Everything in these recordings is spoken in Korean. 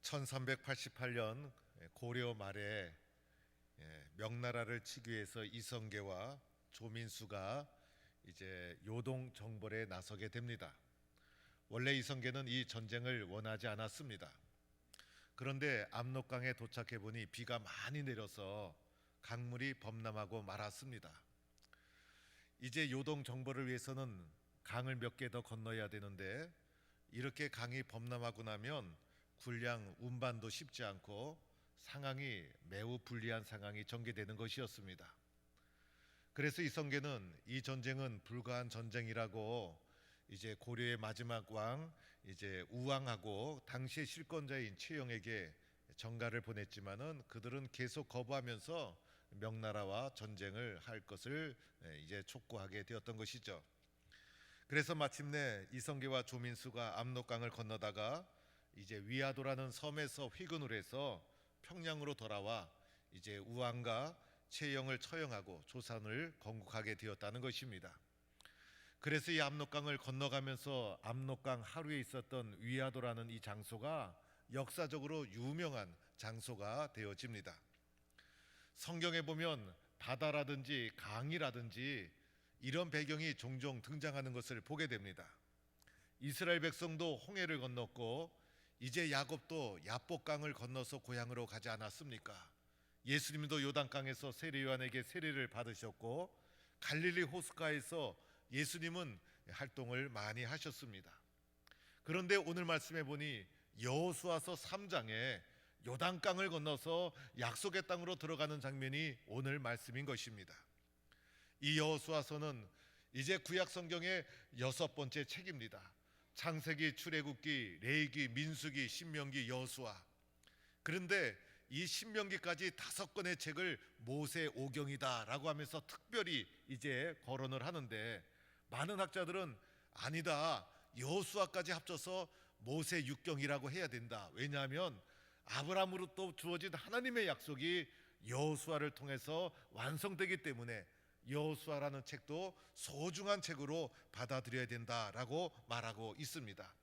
1388년 고려 말에 명나라를 치기 위해서 이성계와 조민수가 이제 요동 정벌에 나서게 됩니다. 원래 이성계는 이 전쟁을 원하지 않았습니다. 그런데 압록강에 도착해 보니 비가 많이 내려서 강물이 범람하고 말았습니다. 이제 요동 정벌을 위해서는 강을 몇 개 더 건너야 되는데 이렇게 강이 범람하고 나면 군량 운반도 쉽지 않고 상황이 매우 불리한 상황이 전개되는 것이었습니다. 그래서 이성계는 이 전쟁은 불가한 전쟁이라고 이제 고려의 마지막 왕 이제 우왕하고 당시의 실권자인 최영에게 전가를 보냈지만은 그들은 계속 거부하면서 명나라와 전쟁을 할 것을 이제 촉구하게 되었던 것이죠. 그래서 마침내 이성계와 조민수가 압록강을 건너다가 이제 위아도라는 섬에서 회군을 해서 평양으로 돌아와 이제 우왕과 최영을 처형하고 조선을 건국하게 되었다는 것입니다. 그래서 이 압록강을 건너가면서 압록강 하류에 있었던 위아도라는 이 장소가 역사적으로 유명한 장소가 되어집니다. 성경에 보면 바다라든지 강이라든지 이런 배경이 종종 등장하는 것을 보게 됩니다. 이스라엘 백성도 홍해를 건넜고 이제 야곱도 야복강을 건너서 고향으로 가지 않았습니까? 예수님도 요단강에서 세례 요한에게 세례를 받으셨고 갈릴리 호숫가에서 예수님은 활동을 많이 하셨습니다. 그런데 오늘 말씀해 보니 여호수아서 3장에 요단강을 건너서 약속의 땅으로 들어가는 장면이 오늘 말씀인 것입니다. 이 여호수아서는 이제 구약 성경의 6번째 책입니다. 창세기, 출애굽기, 레위기, 민수기, 신명기, 여호수아. 그런데 이 신명기까지 5권의 책을 모세 오경이다라고 하면서 특별히 이제 거론을 하는데 많은 학자들은 아니다, 여호수아까지 합쳐서 모세 6경이라고 해야 된다. 왜냐하면 아브라함으로부터 주어진 하나님의 약속이 여호수아를 통해서 완성되기 때문에 여호수아라는 책도 소중한 책으로 받아들여야 된다라고 말하고 있습니다.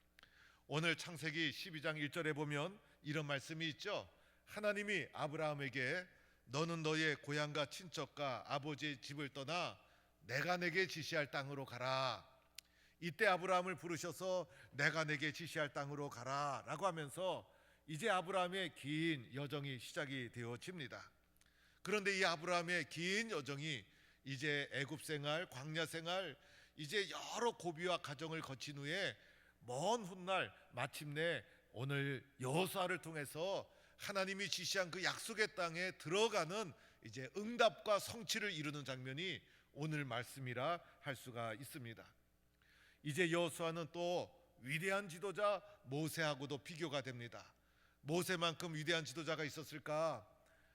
오늘 창세기 12장 1절에 보면 이런 말씀이 있죠. 하나님이 아브라함에게 너는 너의 고향과 친척과 아버지의 집을 떠나 내가 내게 지시할 땅으로 가라. 이때 아브라함을 부르셔서 내가 내게 지시할 땅으로 가라 라고 하면서 이제 아브라함의 긴 여정이 시작이 되어집니다. 그런데 이 아브라함의 긴 여정이 이제 애굽 생활, 광야 생활, 이제 여러 고비와 과정을 거친 후에 먼 훗날 마침내 오늘 여호수아를 통해서 하나님이 지시한 그 약속의 땅에 들어가는 이제 응답과 성취를 이루는 장면이 오늘 말씀이라 할 수가 있습니다. 이제 여호수아는 또 위대한 지도자 모세하고도 비교가 됩니다. 모세만큼 위대한 지도자가 있었을까?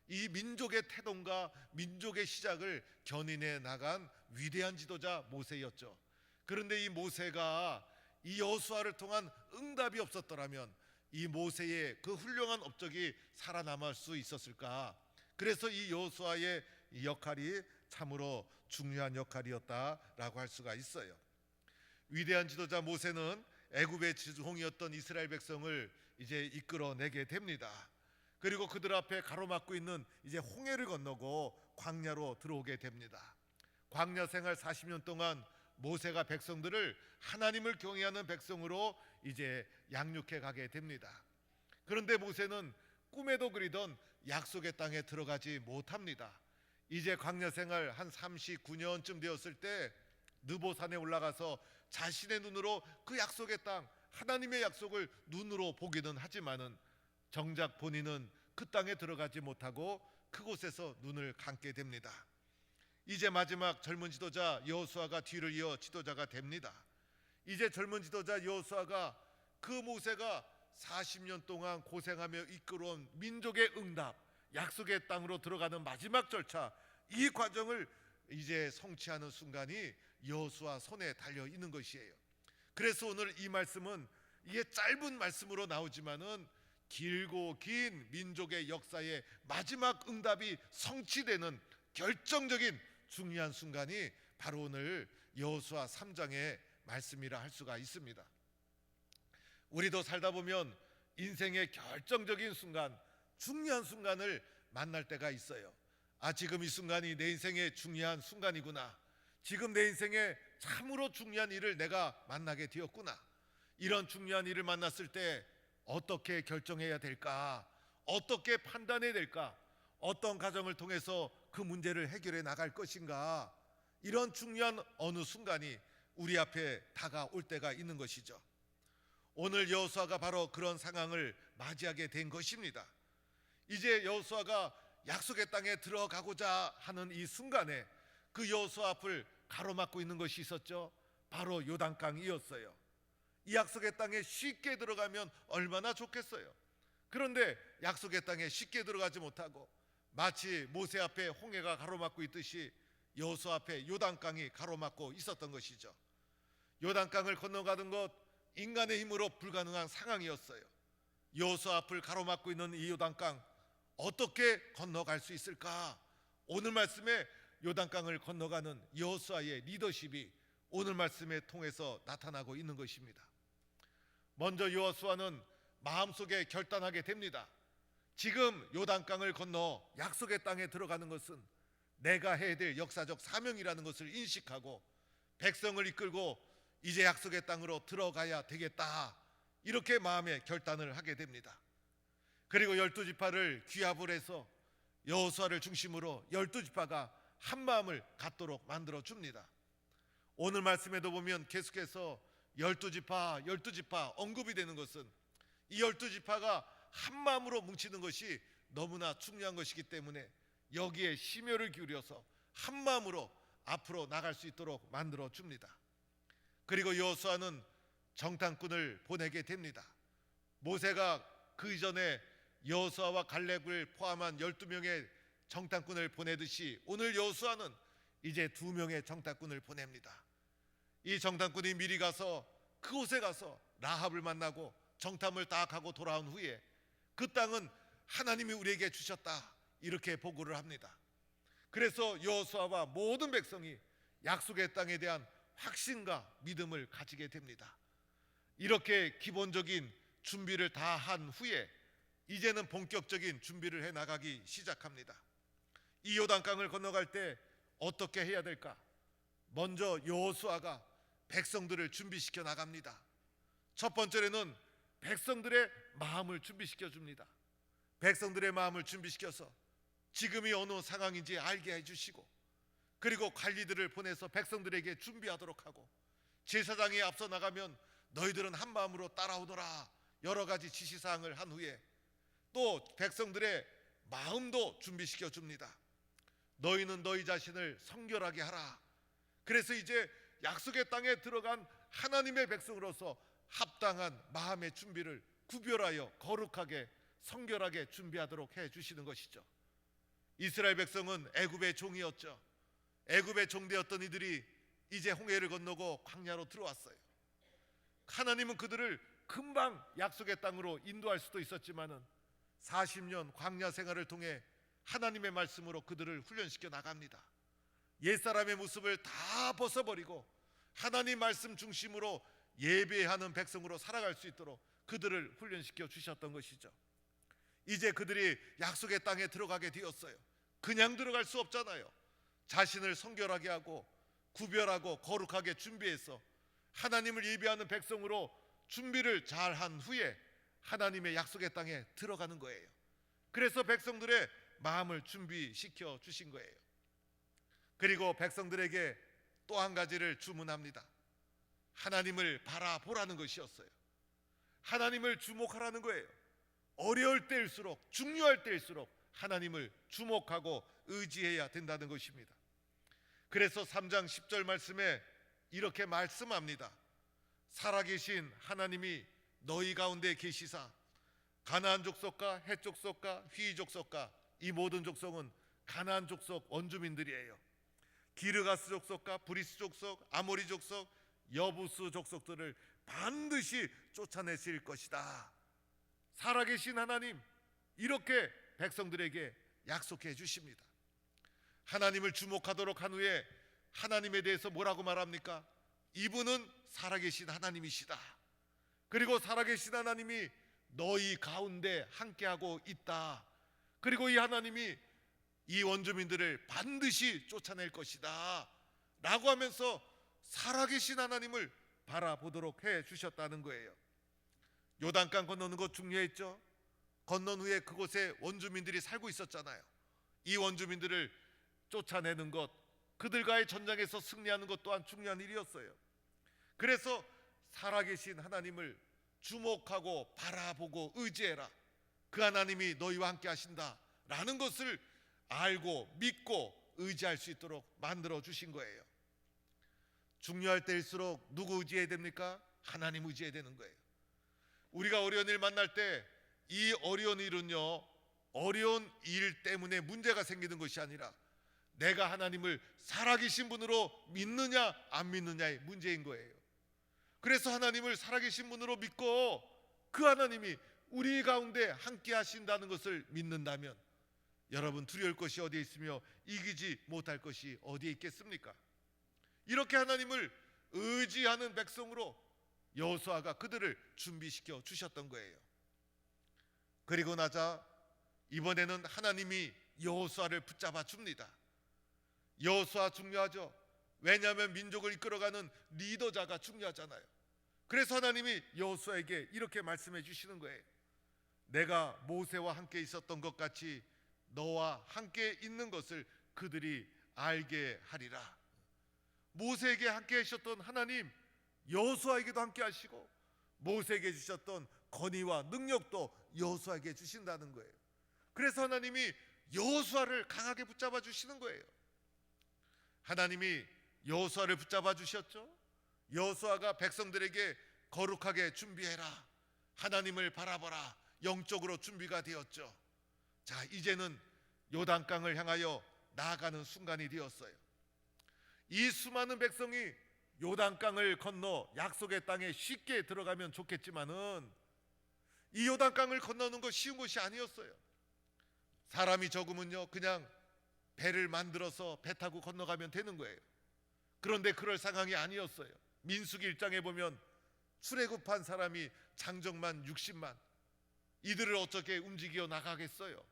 이 민족의 태동과 민족의 시작을 견인해 나간 위대한 지도자 모세였죠. 그런데 이 모세가 이 여호수아를 통한 응답이 없었더라면 이 모세의 그 훌륭한 업적이 살아남을 수 있었을까? 그래서 이 여호수아의 역할이 참으로 중요한 역할이었다라고 할 수가 있어요. 위대한 지도자 모세는 애굽의 지종이었던 이스라엘 백성을 이제 이끌어내게 됩니다. 그리고 그들 앞에 가로막고 있는 이제 홍해를 건너고 광야로 들어오게 됩니다. 광야 생활 40년 동안 모세가 백성들을 하나님을 경외하는 백성으로 이제 양육해 가게 됩니다. 그런데 모세는 꿈에도 그리던 약속의 땅에 들어가지 못합니다. 이제 광야 생활 한 39년쯤 되었을 때 느보산에 올라가서 자신의 눈으로 그 약속의 땅, 하나님의 약속을 눈으로 보기는 하지만은 정작 본인은 그 땅에 들어가지 못하고 그곳에서 눈을 감게 됩니다. 이제 마지막 젊은 지도자 여호수아가 뒤를 이어 지도자가 됩니다. 이제 젊은 지도자 여호수아가 그 모세가 40년 동안 고생하며 이끌어온 민족의 응답, 약속의 땅으로 들어가는 마지막 절차, 이 과정을 이제 성취하는 순간이 여호수아 손에 달려 있는 것이에요. 그래서 오늘 이 말씀은 이게 짧은 말씀으로 나오지만은 길고 긴 민족의 역사의 마지막 응답이 성취되는 결정적인 중요한 순간이 바로 오늘 여호수아 3장의 말씀이라 할 수가 있습니다. 우리도 살다 보면 인생의 결정적인 순간, 중요한 순간을 만날 때가 있어요. 아, 지금 이 순간이 내 인생의 중요한 순간이구나. 지금 내 인생의 참으로 중요한 일을 내가 만나게 되었구나. 이런 중요한 일을 만났을 때 어떻게 결정해야 될까? 어떻게 판단해야 될까? 어떤 과정을 통해서 그 문제를 해결해 나갈 것인가? 이런 중요한 어느 순간이 우리 앞에 다가올 때가 있는 것이죠. 오늘 여호수아가 바로 그런 상황을 맞이하게 된 것입니다. 이제 여호수아가 약속의 땅에 들어가고자 하는 이 순간에 그 여호수아 앞을 가로막고 있는 것이 있었죠. 바로 요단강이었어요. 이 약속의 땅에 쉽게 들어가면 얼마나 좋겠어요. 그런데 약속의 땅에 쉽게 들어가지 못하고 마치 모세 앞에 홍해가 가로막고 있듯이 여호수아 앞에 요단강이 가로막고 있었던 것이죠. 요단강을 건너가는 것 인간의 힘으로 불가능한 상황이었어요. 여호수아 앞을 가로막고 있는 이 요단강 어떻게 건너갈 수 있을까? 오늘 말씀에 요단강을 건너가는 여호수아의 리더십이 오늘 말씀에 통해서 나타나고 있는 것입니다. 먼저 여호수아는 마음속에 결단하게 됩니다. 지금 요단강을 건너 약속의 땅에 들어가는 것은 내가 해야 될 역사적 사명이라는 것을 인식하고 백성을 이끌고 이제 약속의 땅으로 들어가야 되겠다, 이렇게 마음의 결단을 하게 됩니다. 그리고 12지파를 귀합을 해서 여호수아를 중심으로 12지파가 한 마음을 갖도록 만들어 줍니다. 오늘 말씀에도 보면 계속해서 12지파 언급이 되는 것은 이 12지파가 한 마음으로 뭉치는 것이 너무나 중요한 것이기 때문에 여기에 심혈을 기울여서 한 마음으로 앞으로 나갈 수 있도록 만들어 줍니다. 그리고 여호수아는 정탐꾼을 보내게 됩니다. 모세가 그 이전에 여호수아와 갈렙을 포함한 12명의 정탐꾼을 보내듯이 오늘 여호수아는 이제 2명의 정탐꾼을 보냅니다. 이 정탐꾼이 미리 가서 그곳에 가서 라합을 만나고 정탐을 딱 하고 돌아온 후에 그 땅은 하나님이 우리에게 주셨다, 이렇게 보고를 합니다. 그래서 여호수아와 모든 백성이 약속의 땅에 대한 확신과 믿음을 가지게 됩니다. 이렇게 기본적인 준비를 다 한 후에 이제는 본격적인 준비를 해 나가기 시작합니다. 이 요단강을 건너갈 때 어떻게 해야 될까? 먼저 여호수아가 백성들을 준비시켜 나갑니다. 첫 번째로는 백성들의 마음을 준비시켜 줍니다. 백성들의 마음을 준비시켜서 지금이 어느 상황인지 알게 해주시고, 그리고 관리들을 보내서 백성들에게 준비하도록 하고, 제사장이 앞서 나가면 너희들은 한 마음으로 따라오더라, 여러 가지 지시사항을 한 후에 또 백성들의 마음도 준비시켜 줍니다. 너희는 너희 자신을 성결하게 하라. 그래서 이제 약속의 땅에 들어간 하나님의 백성으로서 합당한 마음의 준비를 구별하여 거룩하게 성결하게 준비하도록 해 주시는 것이죠. 이스라엘 백성은 애굽의 종이었죠. 애굽의 종되었던 이들이 이제 홍해를 건너고 광야로 들어왔어요. 하나님은 그들을 금방 약속의 땅으로 인도할 수도 있었지만은 40년 광야 생활을 통해 하나님의 말씀으로 그들을 훈련시켜 나갑니다. 옛사람의 모습을 다 벗어버리고 하나님 말씀 중심으로 예배하는 백성으로 살아갈 수 있도록 그들을 훈련시켜 주셨던 것이죠. 이제 그들이 약속의 땅에 들어가게 되었어요. 그냥 들어갈 수 없잖아요. 자신을 성결하게 하고 구별하고 거룩하게 준비해서 하나님을 예배하는 백성으로 준비를 잘한 후에 하나님의 약속의 땅에 들어가는 거예요. 그래서 백성들의 마음을 준비시켜 주신 거예요. 그리고 백성들에게 또 한 가지를 주문합니다. 하나님을 바라보라는 것이었어요. 하나님을 주목하라는 거예요. 어려울 때일수록, 중요할 때일수록 하나님을 주목하고 의지해야 된다는 것입니다. 그래서 3장 10절 말씀에 이렇게 말씀합니다. 살아계신 하나님이 너희 가운데 계시사 가나안 족속과 헷 족속과 휘 족속과 이 모든 족속은 가나안 족속 원주민들이에요. 기르가스 족속과 브리스 족속, 아모리 족속, 여부스 족속들을 반드시 쫓아내실 것이다. 살아계신 하나님, 이렇게 백성들에게 약속해 주십니다. 하나님을 주목하도록 한 후에 하나님에 대해서 뭐라고 말합니까? 이분은 살아계신 하나님이시다. 그리고 살아계신 하나님이 너희 가운데 함께하고 있다. 그리고 이 하나님이 이 원주민들을 반드시 쫓아낼 것이다 라고 하면서 살아계신 하나님을 바라보도록 해 주셨다는 거예요. 요단강 건너는 것 중요했죠. 건넌 후에 그곳에 원주민들이 살고 있었잖아요. 이 원주민들을 쫓아내는 것, 그들과의 전장에서 승리하는 것 또한 중요한 일이었어요. 그래서 살아계신 하나님을 주목하고 바라보고 의지해라. 그 하나님이 너희와 함께 하신다 라는 것을 알고 믿고 의지할 수 있도록 만들어 주신 거예요. 중요할 때일수록 누구 의지해야 됩니까? 하나님 의지해야 되는 거예요. 우리가 어려운 일 만날 때 이 어려운 일은요, 어려운 일 때문에 문제가 생기는 것이 아니라 내가 하나님을 살아계신 분으로 믿느냐 안 믿느냐의 문제인 거예요. 그래서 하나님을 살아계신 분으로 믿고 그 하나님이 우리 가운데 함께 하신다는 것을 믿는다면 여러분, 두려울 것이 어디에 있으며 이기지 못할 것이 어디에 있겠습니까? 이렇게 하나님을 의지하는 백성으로 여호수아가 그들을 준비시켜 주셨던 거예요. 그리고 나자 이번에는 하나님이 여호수아를 붙잡아 줍니다. 여호수아 중요하죠. 왜냐하면 민족을 이끌어가는 리더자가 중요하잖아요. 그래서 하나님이 여호수아에게 이렇게 말씀해 주시는 거예요. 내가 모세와 함께 있었던 것 같이 너와 함께 있는 것을 그들이 알게 하리라. 모세에게 함께 하셨던 하나님, 여호수아에게도 함께 하시고 모세에게 주셨던 권위와 능력도 여호수아에게 주신다는 거예요. 그래서 하나님이 여호수아를 강하게 붙잡아 주시는 거예요. 하나님이 여호수아를 붙잡아 주셨죠. 여호수아가 백성들에게 거룩하게 준비해라, 하나님을 바라보라, 영적으로 준비가 되었죠. 자, 이제는 요단강을 향하여 나아가는 순간이 되었어요. 이 수많은 백성이 요단강을 건너 약속의 땅에 쉽게 들어가면 좋겠지만은 이 요단강을 건너는 거 쉬운 것이 아니었어요. 사람이 적으면요, 그냥 배를 만들어서 배 타고 건너가면 되는 거예요. 그런데 그럴 상황이 아니었어요. 민수기 1장에 보면 출애굽한 사람이 장정만 60만, 이들을 어떻게 움직여 나가겠어요?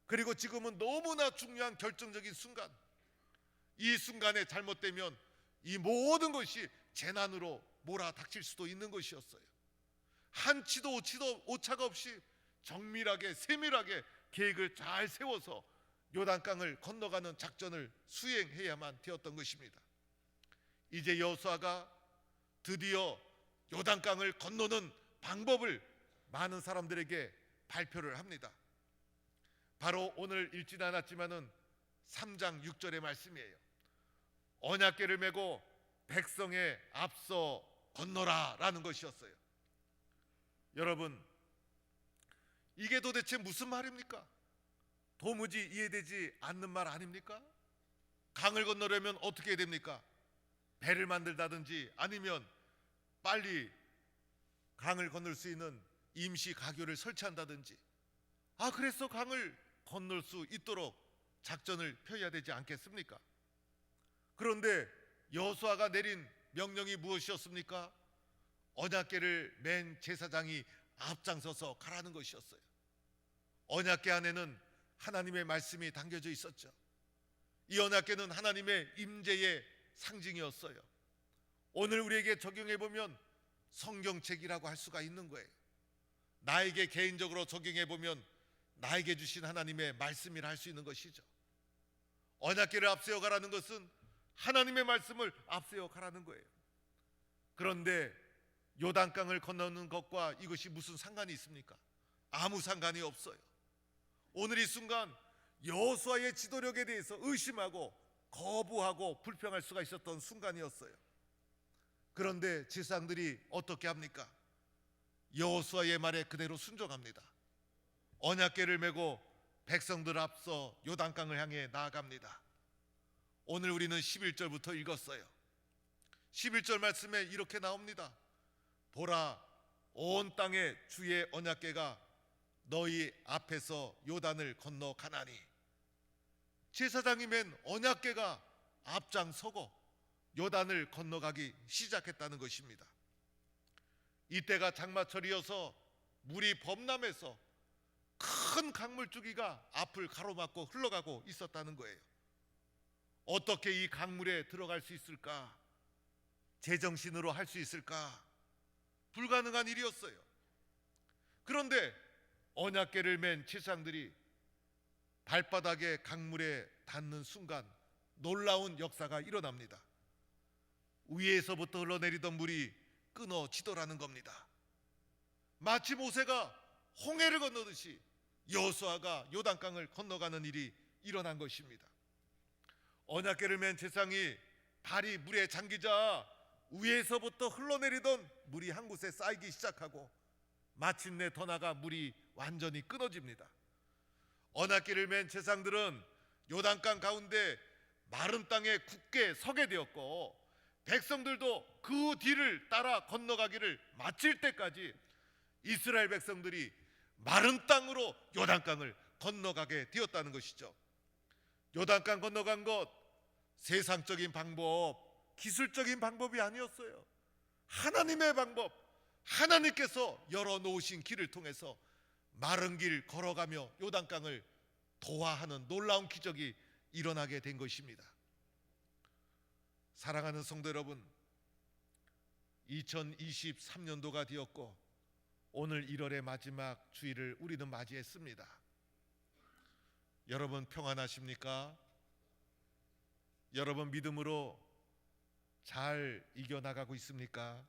그리고 지금은 너무나 중요한 결정적인 순간, 이 순간에 잘못되면 이 모든 것이 재난으로 몰아닥칠 수도 있는 것이었어요. 한치도 오차가 없이 정밀하게 세밀하게 계획을 잘 세워서 요단강을 건너가는 작전을 수행해야만 되었던 것입니다. 이제 여호수아가 드디어 요단강을 건너는 방법을 많은 사람들에게 발표를 합니다. 바로 오늘 읽지는 않았지만은 3장 6절의 말씀이에요. 언약궤를 메고 백성에 앞서 건너라 라는 것이었어요. 여러분, 이게 도대체 무슨 말입니까? 도무지 이해되지 않는 말 아닙니까? 강을 건너려면 어떻게 해야 됩니까? 배를 만들다든지 아니면 빨리 강을 건널 수 있는 임시 가교를 설치한다든지, 그래서 강을 건널 수 있도록 작전을 펴야 되지 않겠습니까? 그런데 여호수아가 내린 명령이 무엇이었습니까? 언약궤를 맨 제사장이 앞장서서 가라는 것이었어요. 언약궤 안에는 하나님의 말씀이 담겨져 있었죠. 이 언약궤는 하나님의 임재의 상징이었어요. 오늘 우리에게 적용해 보면 성경책이라고 할 수가 있는 거예요. 나에게 개인적으로 적용해 보면 나에게 주신 하나님의 말씀이라 할 수 있는 것이죠. 언약궤를 앞세워 가라는 것은 하나님의 말씀을 앞세워 가라는 거예요. 그런데 요단강을 건너는 것과 이것이 무슨 상관이 있습니까? 아무 상관이 없어요. 오늘 이 순간 여호수아의 지도력에 대해서 의심하고 거부하고 불평할 수가 있었던 순간이었어요. 그런데 제사장들이 어떻게 합니까? 여호수아의 말에 그대로 순종합니다. 언약궤를 메고 백성들 앞서 요단강을 향해 나아갑니다. 오늘 우리는 11절부터 읽었어요. 11절 말씀에 이렇게 나옵니다. 보라, 온 땅에 주의 언약궤가 너희 앞에서 요단을 건너 가나니. 제사장이 맨 언약궤가 앞장서고 요단을 건너가기 시작했다는 것입니다. 이때가 장마철이어서 물이 범람해서 큰 강물줄기가 앞을 가로막고 흘러가고 있었다는 거예요. 어떻게 이 강물에 들어갈 수 있을까? 제정신으로 할 수 있을까? 불가능한 일이었어요. 그런데 언약궤를 맨 제사장들이 발바닥에 강물에 닿는 순간 놀라운 역사가 일어납니다. 위에서부터 흘러내리던 물이 끊어지더라는 겁니다. 마치 모세가 홍해를 건너듯이 여호수아가 요단강을 건너가는 일이 일어난 것입니다. 언약궤를 맨 제사장이 발이 물에 잠기자 위에서부터 흘러내리던 물이 한 곳에 쌓이기 시작하고 마침내 더 나가 물이 완전히 끊어집니다. 언약궤를 맨 제사장들은 요단강 가운데 마른 땅에 굳게 서게 되었고, 백성들도 그 뒤를 따라 건너가기를 마칠 때까지 이스라엘 백성들이 마른 땅으로 요단강을 건너가게 되었다는 것이죠. 요단강 건너간 것 세상적인 방법, 기술적인 방법이 아니었어요. 하나님의 방법, 하나님께서 열어놓으신 길을 통해서 마른 길 걸어가며 요단강을 도하하는 놀라운 기적이 일어나게 된 것입니다. 사랑하는 성도 여러분, 2023년도가 되었고 오늘 1월의 마지막 주일을 우리는 맞이했습니다. 여러분 평안하십니까? 여러분 믿음으로 잘 이겨나가고 있습니까?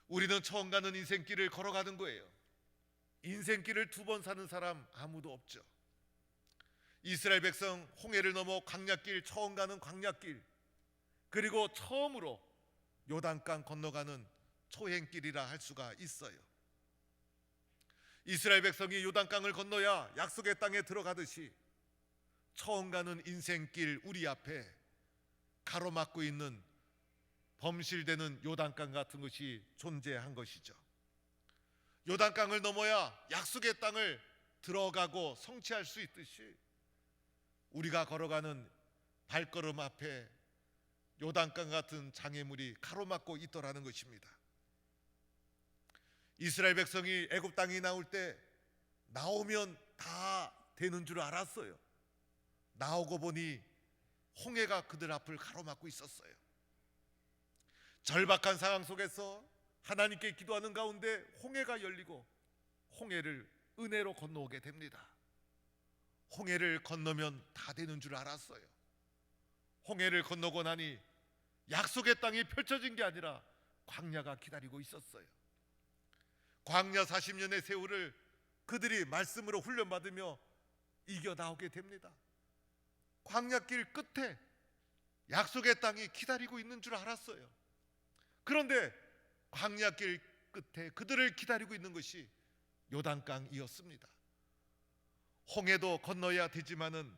우리는 처음 가는 인생길을 걸어가는 거예요. 인생길을 2번 사는 사람 아무도 없죠. 이스라엘 백성 홍해를 넘어 광야길, 처음 가는 광야길, 그리고 처음으로 요단강 건너가는 초행길이라 할 수가 있어요. 이스라엘 백성이 요단강을 건너야 약속의 땅에 들어가듯이 처음 가는 인생길 우리 앞에 가로막고 있는 범실되는 요단강 같은 것이 존재한 것이죠. 요단강을 넘어야 약속의 땅을 들어가고 성취할 수 있듯이 우리가 걸어가는 발걸음 앞에 요단강 같은 장애물이 가로막고 있더라는 것입니다. 이스라엘 백성이 애굽 땅에 나올 때 나오면 다 되는 줄 알았어요. 나오고 보니 홍해가 그들 앞을 가로막고 있었어요. 절박한 상황 속에서 하나님께 기도하는 가운데 홍해가 열리고 홍해를 은혜로 건너오게 됩니다. 홍해를 건너면 다 되는 줄 알았어요. 홍해를 건너고 나니 약속의 땅이 펼쳐진 게 아니라 광야가 기다리고 있었어요. 광야 40년의 세월을 그들이 말씀으로 훈련받으며 이겨나오게 됩니다. 광야길 끝에 약속의 땅이 기다리고 있는 줄 알았어요. 그런데 광야길 끝에 그들을 기다리고 있는 것이 요단강이었습니다. 홍해도 건너야 되지만은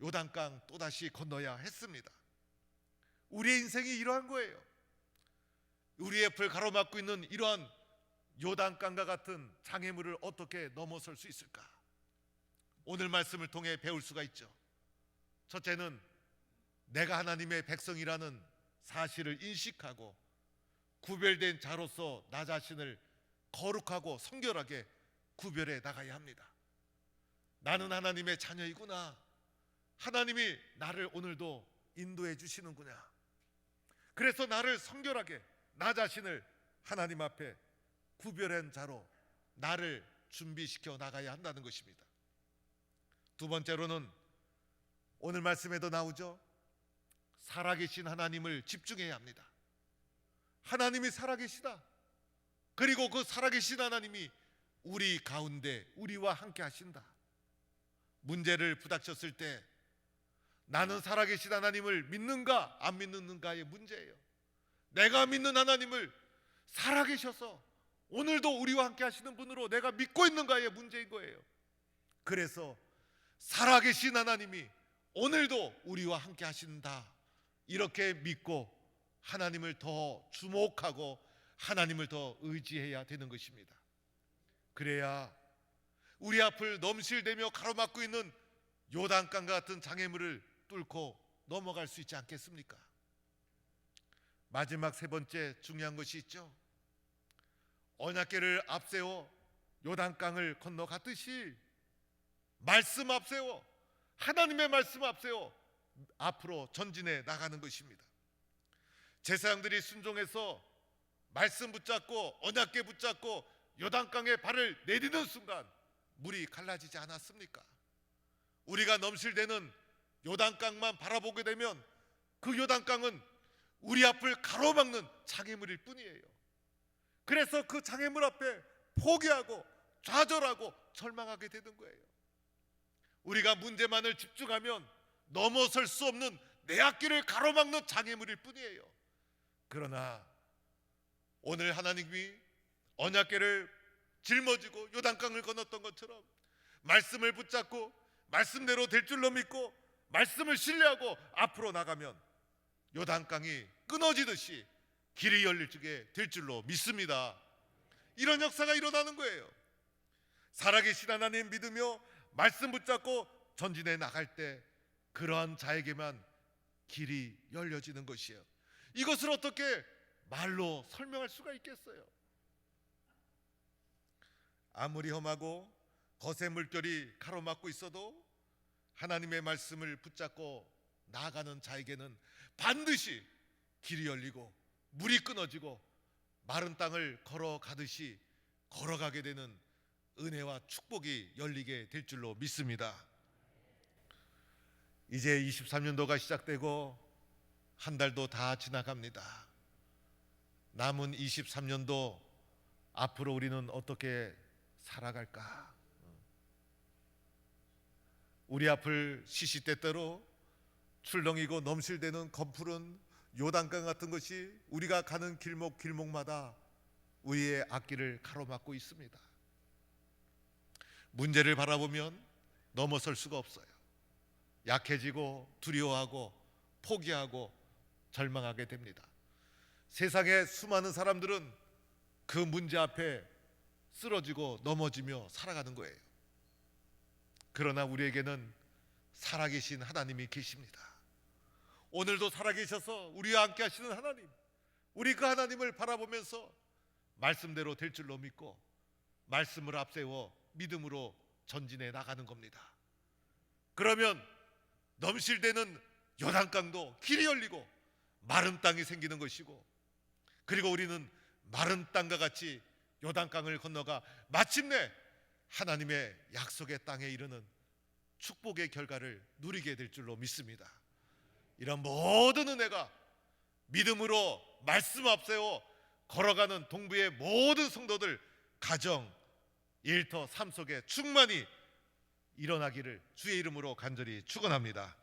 요단강 또다시 건너야 했습니다. 우리의 인생이 이러한 거예요. 우리의 옆을 가로막고 있는 이러한 요단강과 같은 장애물을 어떻게 넘어설 수 있을까? 오늘 말씀을 통해 배울 수가 있죠. 첫째는 내가 하나님의 백성이라는 사실을 인식하고 구별된 자로서 나 자신을 거룩하고 성결하게 구별해 나가야 합니다. 나는 하나님의 자녀이구나. 하나님이 나를 오늘도 인도해 주시는구나. 그래서 나를 성결하게, 나 자신을 하나님 앞에 구별한 자로 나를 준비시켜 나가야 한다는 것입니다. 두 번째로는 오늘 말씀에도 나오죠. 살아계신 하나님을 집중해야 합니다. 하나님이 살아계시다. 그리고 그 살아계신 하나님이 우리 가운데 우리와 함께 하신다. 문제를 부닥쳤을 때 나는 살아계신 하나님을 믿는가 안 믿는가의 문제예요. 내가 믿는 하나님을 살아계셔서 오늘도 우리와 함께 하시는 분으로 내가 믿고 있는가의 문제인 거예요. 그래서 살아계신 하나님이 오늘도 우리와 함께 하신다, 이렇게 믿고 하나님을 더 주목하고 하나님을 더 의지해야 되는 것입니다. 그래야 우리 앞을 넘실대며 가로막고 있는 요단강 같은 장애물을 뚫고 넘어갈 수 있지 않겠습니까? 마지막 세 번째 중요한 것이 있죠. 언약궤를 앞세워 요단강을 건너갔듯이 말씀 앞세워, 하나님의 말씀 앞세워 앞으로 전진해 나가는 것입니다. 제사장들이 순종해서 말씀 붙잡고 언약궤 붙잡고 요단강에 발을 내디는 순간 물이 갈라지지 않았습니까? 우리가 넘실대는 요단강만 바라보게 되면 그 요단강은 우리 앞을 가로막는 장애물일 뿐이에요. 그래서 그 장애물 앞에 포기하고 좌절하고 절망하게 되는 거예요. 우리가 문제만을 집중하면 넘어설 수 없는 내 앞길을 가로막는 장애물일 뿐이에요. 그러나 오늘 하나님이 언약궤를 짊어지고 요단강을 건넜던 것처럼 말씀을 붙잡고 말씀대로 될 줄로 믿고 말씀을 신뢰하고 앞으로 나가면 요단강이 끊어지듯이 길이 열리게 될 줄로 믿습니다. 이런 역사가 일어나는 거예요. 살아계신 하나님 믿으며 말씀 붙잡고 전진해 나갈 때 그러한 자에게만 길이 열려지는 것이에요. 이것을 어떻게 말로 설명할 수가 있겠어요? 아무리 험하고 거센 물결이 가로막고 있어도 하나님의 말씀을 붙잡고 나아가는 자에게는 반드시 길이 열리고 물이 끊어지고 마른 땅을 걸어가듯이 걸어가게 되는 은혜와 축복이 열리게 될 줄로 믿습니다. 이제 23년도가 시작되고 한 달도 다 지나갑니다. 남은 23년도 앞으로 우리는 어떻게 살아갈까? 우리 앞을 시시때때로 출렁이고 넘실대는 검푸른 요단강 같은 것이 우리가 가는 길목마다 우리의 앞길을 가로막고 있습니다. 문제를 바라보면 넘어설 수가 없어요. 약해지고 두려워하고 포기하고 절망하게 됩니다. 세상의 수많은 사람들은 그 문제 앞에 쓰러지고 넘어지며 살아가는 거예요. 그러나 우리에게는 살아계신 하나님이 계십니다. 오늘도 살아계셔서 우리와 함께 하시는 하나님, 우리 그 하나님을 바라보면서 말씀대로 될 줄로 믿고 말씀을 앞세워 믿음으로 전진해 나가는 겁니다. 그러면 넘실대는 요단강도 길이 열리고 마른 땅이 생기는 것이고, 그리고 우리는 마른 땅과 같이 요단강을 건너가 마침내 하나님의 약속의 땅에 이르는 축복의 결과를 누리게 될 줄로 믿습니다. 이런 모든 은혜가 믿음으로 말씀 앞세워 걸어가는 동부의 모든 성도들 가정, 일터, 삶 속에 충만히 일어나기를 주의 이름으로 간절히 축원합니다.